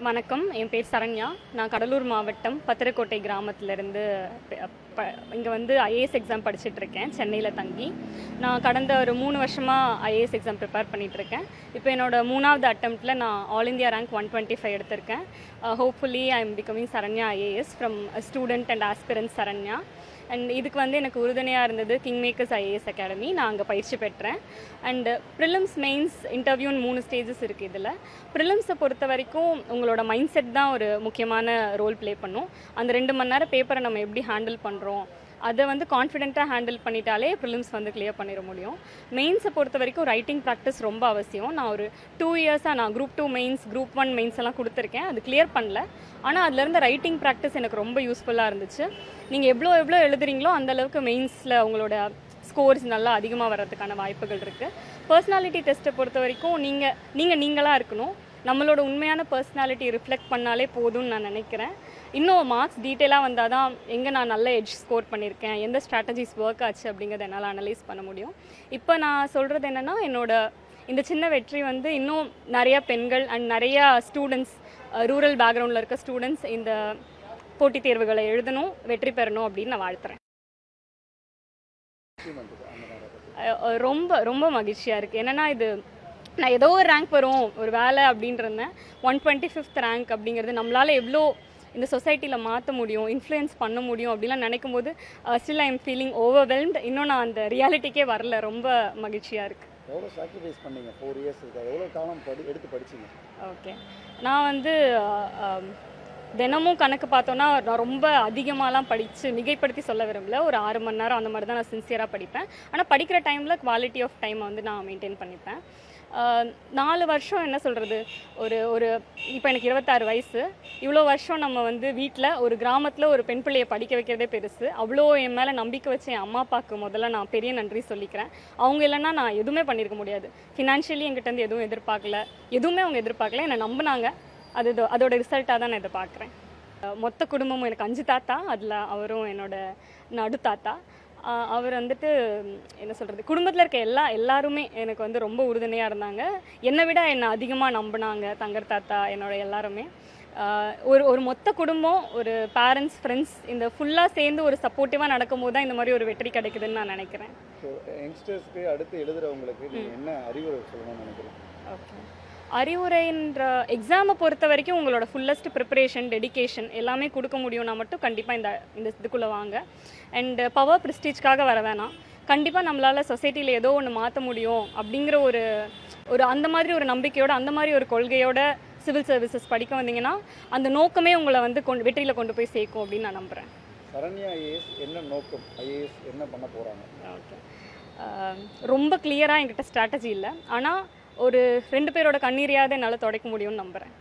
வணக்கம். என் பேர் சரண்யா. நான் கடலூர் மாவட்டம் பத்திரக்கோட்டை கிராமத்திலேருந்து இங்கே வந்து ஐஏஎஸ் எக்ஸாம் படிச்சுட்ருக்கேன் சென்னையில் தங்கி. நான் கடந்த ஒரு 3 வருஷமாக ஐஏஎஸ் எக்ஸாம் ப்ரிப்பேர் பண்ணிகிட்ருக்கேன். இப்போ என்னோடய 3வது அட்டெம்ப்ட்டில் நான் ஆல் இந்தியா ரேங்க் 125 எடுத்திருக்கேன். Hopefully I am becoming Saranya IAS from student and aspirant Saranya. And இதுக்கு வந்து எனக்கு உறுதுணையாக இருந்தது கிங் மேக்கர்ஸ் ஐஏஎஸ் அகாடமி. நான் அங்கே பயிற்சி பெற்றேன். அண்டு ப்ரிலிம்ஸ் மெயின்ஸ் இன்டர்வியூன்னு 3 ஸ்டேஜஸ் இருக்குது. இதில் ப்ரிலிம்ஸை பொறுத்த வரைக்கும் உங்களோட மைண்ட் செட் தான் ஒரு முக்கியமான ரோல் ப்ளே பண்ணும். அந்த 2 மணி நேரம் பேப்பரை நம்ம எப்படி ஹேண்டில் பண்ணுறோம், அதை வந்து கான்ஃபிடென்ட்டாக ஹேண்டில் பண்ணிட்டாலே ப்ரிலிம்ஸ் வந்து கிளியர் பண்ணிட முடியும். மெயின்ஸை பொறுத்த வரைக்கும் ரைட்டிங் ப்ராக்டிஸ் ரொம்ப அவசியம். நான் ஒரு 2 இயர்ஸாக நான் குரூப் 2 மெயின்ஸ், குரூப் 1 மெயின்ஸ் எல்லாம் கொடுத்துருக்கேன். அது கிளியர் பண்ணல. ஆனால் அதுலேருந்து ரைட்டிங் ப்ராக்டிஸ் எனக்கு ரொம்ப யூஸ்ஃபுல்லாக இருந்துச்சு. நீங்கள் எவ்வளோ எழுதுறீங்களோ அந்தளவுக்கு மெயின்ஸில் உங்களோட ஸ்கோர்ஸ் நல்லா அதிகமாக வர்றதுக்கான வாய்ப்புகள் இருக்குது. பர்சனாலிட்டி டெஸ்ட்டை பொறுத்த வரைக்கும் நீங்களாக இருக்கணும். நம்மளோட உண்மையான பர்சனாலிட்டி ரிஃப்ளெக்ட் பண்ணாலே போதும்னு நான் நினைக்கிறேன். இன்னும் மார்க்ஸ் டீட்டெயிலாக வந்தால் தான் எங்கே நான் நல்ல எட்ஜ் ஸ்கோர் பண்ணியிருக்கேன், எந்த ஸ்ட்ராட்டஜிஸ் ஒர்க் ஆச்சு அப்படிங்கிறத என்னால் அனலைஸ் பண்ண முடியும். இப்போ நான் சொல்கிறது என்னென்னா, இந்த சின்ன வெற்றி வந்து இன்னும் நிறையா பெண்கள் அண்ட் நிறையா ஸ்டூடெண்ட்ஸ், ரூரல் பேக்ரவுண்டில் இருக்க ஸ்டூடெண்ட்ஸ் இந்த போட்டித் தேர்வுகளை எழுதணும், வெற்றி பெறணும் அப்படின்னு நான் வாழ்த்துறேன். ரொம்ப ரொம்ப மகிழ்ச்சியாக இருக்குது. என்னென்னா, நான் ஏதோ ஒரு ரேங்க் வரும், ஒரு வேலை அப்படின்ட்டு இருந்தேன். 125th ரேங்க் அப்படிங்கிறது நம்மளால் எவ்வளோ இந்த சொசைட்டியில் மாற்ற முடியும், இன்ஃப்ளூயன்ஸ் பண்ண முடியும் அப்படிலாம் நினைக்கும் போது still I am feeling overwhelmed. இன்னும் நான் அந்த ரியாலிட்டிக்கே வரல. ரொம்ப மகிழ்ச்சியாக இருக்குது. எவ்வளோ சாக்ரிஃபைஸ் பண்ணீங்க 4 இயர்ஸ்? எவ்வளோ காலம் எடுத்து படிச்சிங்க? ஓகே, நான் வந்து தினமும் கணக்கு பார்த்தோன்னா நான் ரொம்ப அதிகமாகலாம் படித்து மிகைப்படுத்தி சொல்ல விரும்பல. ஒரு 6 மணி நேரம் அந்த மாதிரி தான் நான் சின்சியராக படிப்பேன். ஆனால் படிக்கிற டைமில் குவாலிட்டி ஆஃப் டைமை வந்து நான் மெயின்டைன் பண்ணிப்பேன். 4 வருஷம் என்ன சொல்கிறது, ஒரு இப்போ எனக்கு 26 வயசு. இவ்வளோ வருஷம் நம்ம வந்து வீட்டில் ஒரு கிராமத்தில் ஒரு பெண் பிள்ளையை படிக்க வைக்கிறதே பெருசு. அவ்வளோ என் மேலே நம்பிக்கை வச்சு என் அம்மா அப்பாவுக்கு முதல்ல நான் பெரிய நன்றி சொல்லிக்கிறேன். அவங்க இல்லைன்னா நான் எதுவுமே பண்ணியிருக்க முடியாது. ஃபினான்ஷியலி என்கிட்ட எதுவும் எதிர்பார்க்கல, எதுவுமே அவங்க எதிர்பார்க்கல. என்னை நம்பினாங்க. அதோட ரிசல்ட்டாக தான் நான் இதை பார்க்குறேன். மொத்த குடும்பமும் எனக்கு 5 தாத்தா, அதில் அவரும் என்னோட நடு தாத்தா. அவர் வந்துட்டு என்ன சொல்கிறது, குடும்பத்தில் இருக்க எல்லாருமே எனக்கு வந்து ரொம்ப உறுதுணையாக இருந்தாங்க. என்னை விட என்னை அதிகமாக நம்பினாங்க தங்கர் தாத்தா, என்னோட எல்லாருமே. ஒரு மொத்த குடும்பம், ஒரு பேரண்ட்ஸ், ஃப்ரெண்ட்ஸ், இந்த ஃபுல்லாக சேர்ந்து ஒரு சப்போர்ட்டிவாக நடக்கும்போது தான் இந்த மாதிரி ஒரு வெற்றி கிடைக்குதுன்னு நான் நினைக்கிறேன். யங்ஸ்டர்ஸ்க்கு அடுத்து எழுதுகிறவங்களுக்கு நீங்கள் என்ன அறிவுரை சொல்லணும்னு நினைக்கிறேன்? ஓகே, அறிவுரைன்ற எக்ஸாமை பொறுத்த வரைக்கும் உங்களோட ஃபுல்லஸ்ட் ப்ரிப்பரேஷன், டெடிக்கேஷன் எல்லாமே கொடுக்க முடியும்னா மட்டும் கண்டிப்பாக இந்த இதுக்குள்ளே வாங்க. அண்டு பவர் ப்ரெஸ்டீஜ்க்காக வர வேணாம். கண்டிப்பாக நம்மளால் சொசைட்டியில் ஏதோ ஒன்று மாற்ற முடியும் அப்படிங்கிற ஒரு அந்த மாதிரி ஒரு நம்பிக்கையோட, அந்த மாதிரி ஒரு கொள்கையோட சிவில் சர்வீசஸ் படிக்க வந்தீங்கன்னா அந்த நோக்கமே உங்களை வந்து வெற்றியில் கொண்டு போய் சேர்க்கும் அப்படின்னு நான் நம்புகிறேன். சரண்யா ஐஏஎஸ் என்ன நோக்கம்? ஐஏஎஸ் என்ன பண்ண போகிறாங்க? ஓகே, ரொம்ப கிளியராக என்கிட்ட ஸ்ட்ராட்டஜி இல்லை. ஆனால் ஒரு 2 பேரோட கண்ணீரையாவது என்னால் துடைக்க முடியும்னு நம்புகிறேன்.